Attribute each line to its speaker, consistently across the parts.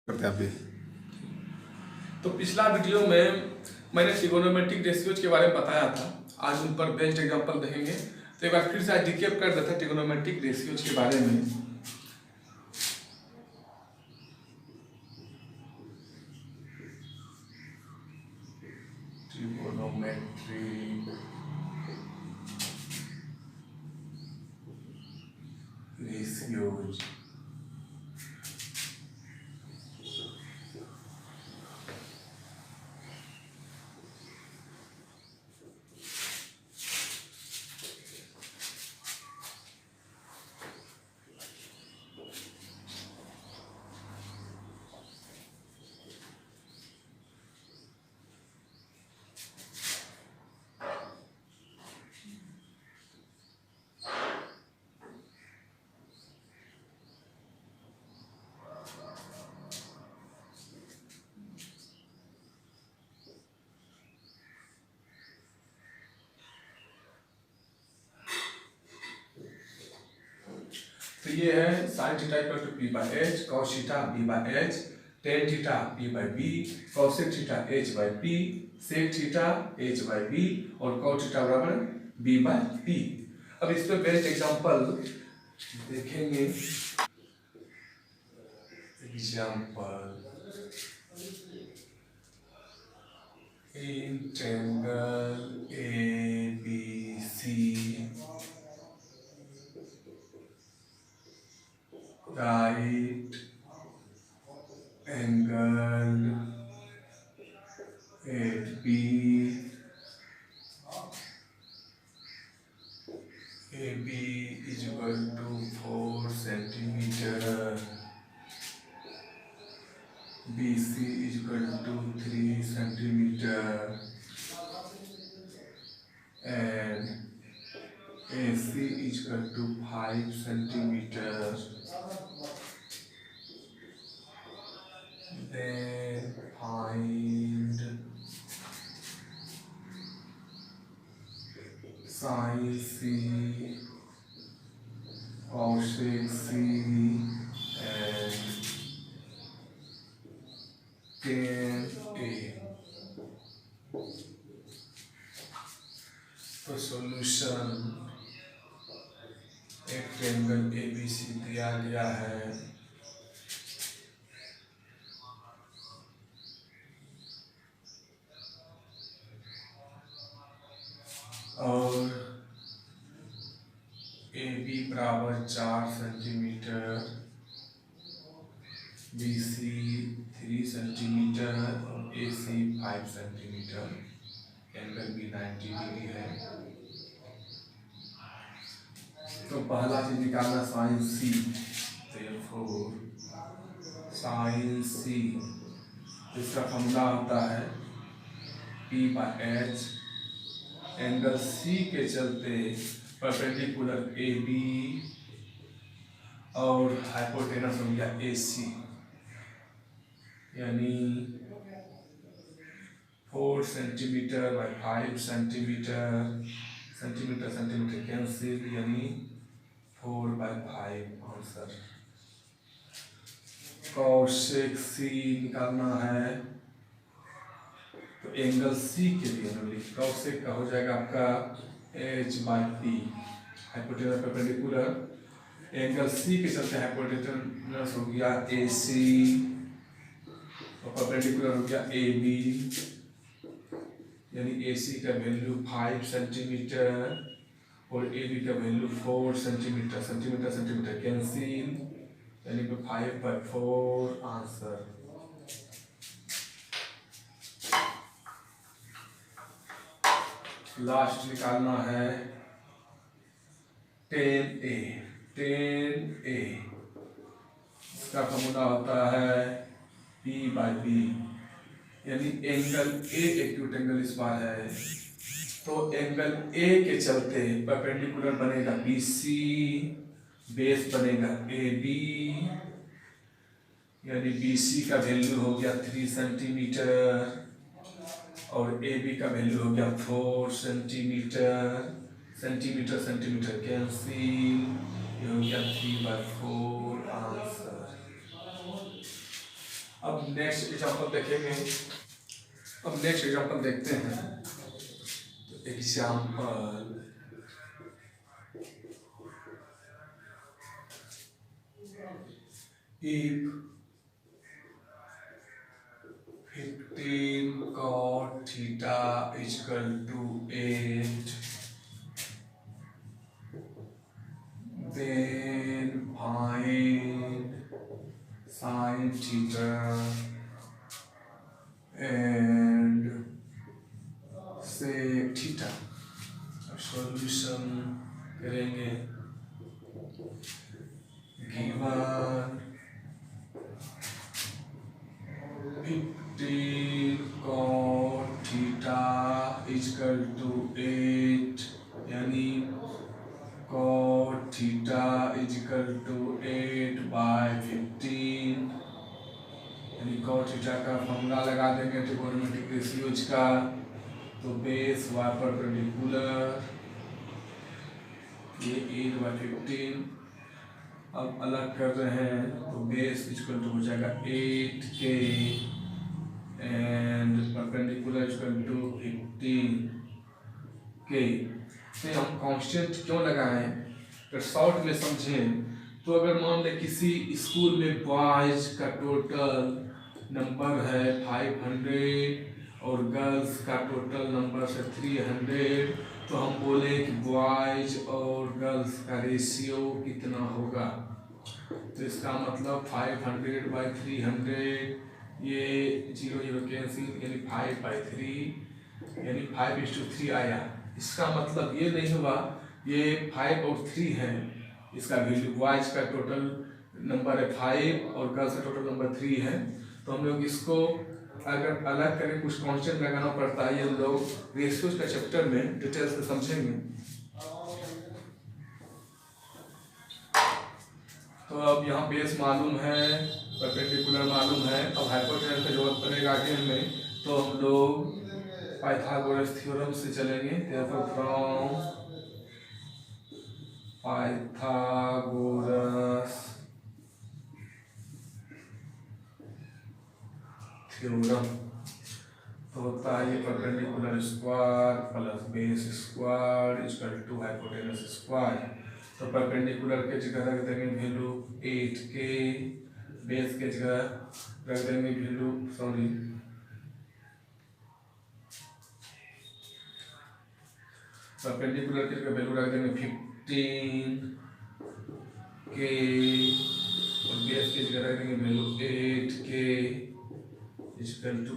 Speaker 1: करते हैं आप भी।
Speaker 2: तो पिछला वीडियो में मैंने ट्रिगोनोमेट्रिक रेशियोज के बारे में बताया था। आज उन पर बेस्ट एग्जांपल देखेंगे। तो एक बार फिर से रिकैप कर देते हैं ट्रिगोनोमेट्रिक रेशियोज के बारे में। ट्रिगोनोमेट्रिक रेशियोज तो ये है sine theta equal to P by H, cos theta B by H, tan theta P by B, cosec theta H by P, sec theta H by B और cot theta बराबर B by P. अब इस पे best example देखेंगे। Example in triangle A B C right angle at B, AB is equal to 4 centimeter, BC is equal to 3 centimeter, and AC is equal to 5 centimeter. Then find sin C, cosec C, and tan A. तो solution एक triangle A B सी दिया गया है और A B बराबर 4 centimetre, B C 3 centimetre और ए सी 5 centimetre, angle भी 90 degree है। तो पहला चीज निकालना साइन सी, साइन सी इसका फॉर्मूला होता है P by H, angle C के चलते परपेंडिकुलर ए बी और हाइपोटेनस हो गया ए सी, यानी 4 centimetre by 5 centimetre, centimetre centimetre cancel, यानी 4/5 आंसर। कॉसेक सी निकालना है तो एंगल सी के लिए कॉसेक का हो जाएगा आपका H by P, hypotenuse perpendicular angle C के चलते हाइपोटेनस हो गया ए सी और परपेंडिकुलर हो गया ए बी, यानी ए सी का वैल्यू 5 सेंटीमीटर और ए बी का value 4 centimetre, centimetre centimetre cancel, यानी कि 5/4 आंसर। लास्ट निकालना है टेन ए, टेन ए इसका फॉर्मूला होता है पी बाई बी, यानी एंगल ए एक्यूट एंगल इस बार है तो एंगल ए के चलते परपेंडिकुलर बनेगा बी सी, बेस बनेगा ए बी, यानी बी सी का वैल्यू हो गया 3 सेंटीमीटर और ए बी का वैल्यू हो गया 4 सेंटीमीटर, सेंटीमीटर सेंटीमीटर कैंसिल, ये हो गया 3/4 आंसर। अब नेक्स्ट एग्जांपल देखेंगे। अब नेक्स्ट एग्जांपल देखते हैं। तो example if 15 cot theta is equal to 8, then find sin theta and sec theta। अब सॉल्यूशन करेंगे। Given 15 cot theta is equal to 8, यानी cot theta is equal to 8/15, यानी cot theta का फॉर्मूला लगा देंगे ट्रिगोनोमेट्रिक रेशियोज का। तो base y perpendicular, ये 8/15। अब अलग कर रहे हैं तो बेस इक्वल टू हो जाएगा 8k and perpendicular equal to 15k। तो हम कांस्टेंट क्यों लगाएं? अगर शॉर्ट में समझें तो अगर मान लें किसी स्कूल में बॉयज का टोटल नंबर है 500 और गर्ल्स का टोटल नंबर है 300, तो हम बोले कि बॉयज और गर्ल्स का रेशियो कितना होगा। तो इसका मतलब 500/300, ये 0 0 कैंसिल, यानी 5/3, यानी 5:3 आया। इसका मतलब ये नहीं हुआ ये 5 और 3 है, इसका वैल्यू बॉयज का टोटल नंबर है 5 और गर्ल्स का टोटल नंबर 3 है। तो हम लोग इसको अगर अलग करें कुछ कांस्टेंट लगाना पड़ता है। ये हम लोग रेशियोज का चैप्टर में डिटेल से समझेंगे। तो अब यहाँ बेस मालूम है, परपेंडिकुलर मालूम है, अब हाइपोटेनस की जरूरत पड़ेगा आगे हमें। तो हम लोग पाइथागोरस थ्योरम से चलेंगे। therefore फ्रॉम पाइथागोरस थ्योरम तो होता है ये perpendicular square plus base square equal to hypotenuse square. तो परपेंडिकुलर के जगह रख देंगे वैल्यू 8k, बेस के जगह रख देंगे वैल्यू परपेंडिकुलर के जगह वैल्यू रख देंगे 15k और बेस के जगह रख देंगे value 8k equal to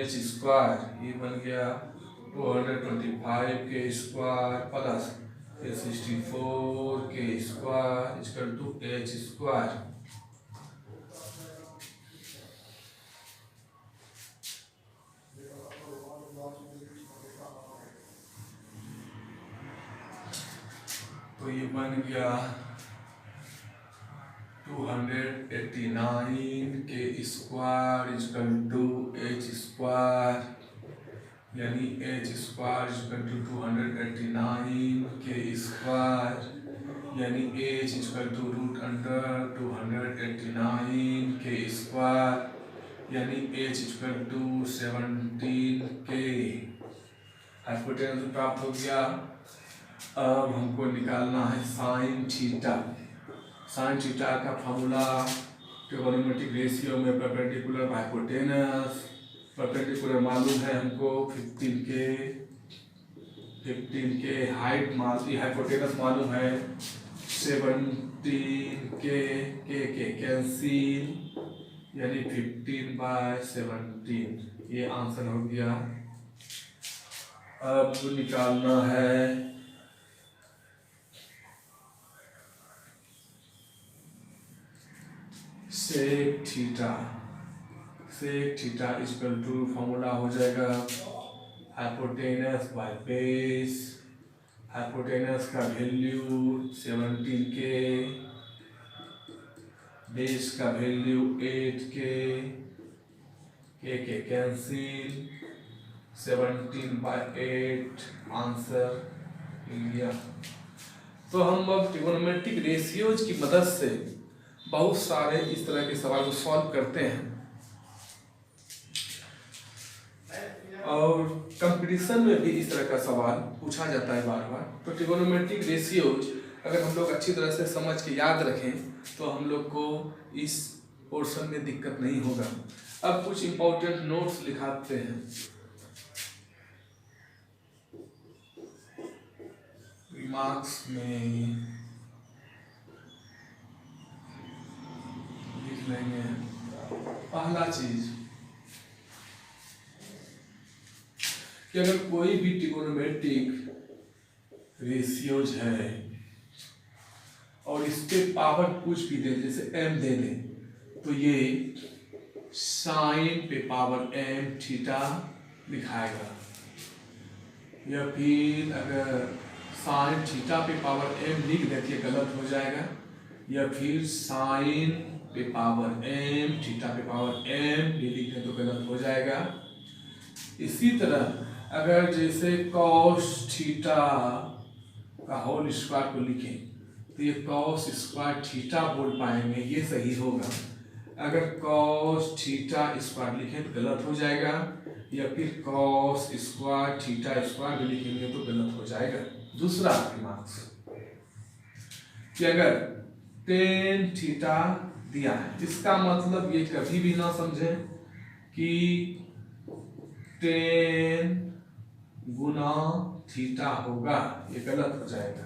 Speaker 2: h square. ये बन गया 225k square plus 64k square equal to h square. तो ये बन गया 289k square equal to h square, यानी h square equal to 289k square, यानी h equal to √289k square, यानी h equal to 17k। Hypotenuse प्राप्त हो गया। अब हमको निकालना है साइन थीटा। साइन थीटा का फॉर्मूला ट्रिगोनोमेट्रिक रेशियो में परपेंडिकुलर हाइपोटेनस। परपेंडिकुलर मालूम है हमको 15k हाइट मालूम, हाइपोटेनस मालूम है 17k, के कैंसिल, यानी 15/17। ये आंसर हो गया। अब निकालना है sec theta. Sec theta equal to formula हो जाएगा हाइपोटेनस बाय बेस। हाइपोटेनस का वैल्यू 17k, बेस का वैल्यू 8k, के कैंसिल, 17/8 आंसर लिया। तो हम अब ट्रिगोनोमेट्रिक रेशियोज की मदद से बहुत सारे इस तरह के सवाल को सॉल्व करते हैं। और कंपटीशन में भी इस तरह का सवाल पूछा जाता है बार बार। तो ट्रिगोनोमेट्रिक रेशियोज अगर हम लोग अच्छी तरह से समझ के याद रखें तो हम लोग को इस पोर्शन में दिक्कत नहीं होगा। अब कुछ इंपॉर्टेंट नोट्स लिखाते हैं। रिमार्क्स में लिख लेंगे पहला चीज कि अगर कोई भी ट्रिगोनोमेट्रिक रेशियोज है और इस पे पावर कुछ भी दे, जैसे m दे दे, तो ये साइन पे पावर m थीटा लिखाएगा, या फिर अगर साइन थीटा पे पावर m लिख देते गलत हो जाएगा, या फिर साइन पे पावर m थीटा पे पावर m भी लिखें तो गलत हो जाएगा। इसी तरह अगर जैसे cos थीटा का होल स्क्वायर को लिखें तो ये cos स्क्वायर थीटा बोल पाएंगे, ये सही होगा। अगर cos थीटा स्क्वायर लिखें तो गलत हो जाएगा, या फिर cos स्क्वायर थीटा स्क्वायर भी लिखेंगे तो गलत हो जाएगा। दूसरा रिमार्क्स कि अगर tan थीटा दिया है, इसका मतलब ये कभी भी ना समझें कि tan गुना थीटा होगा, ये गलत हो जाएगा।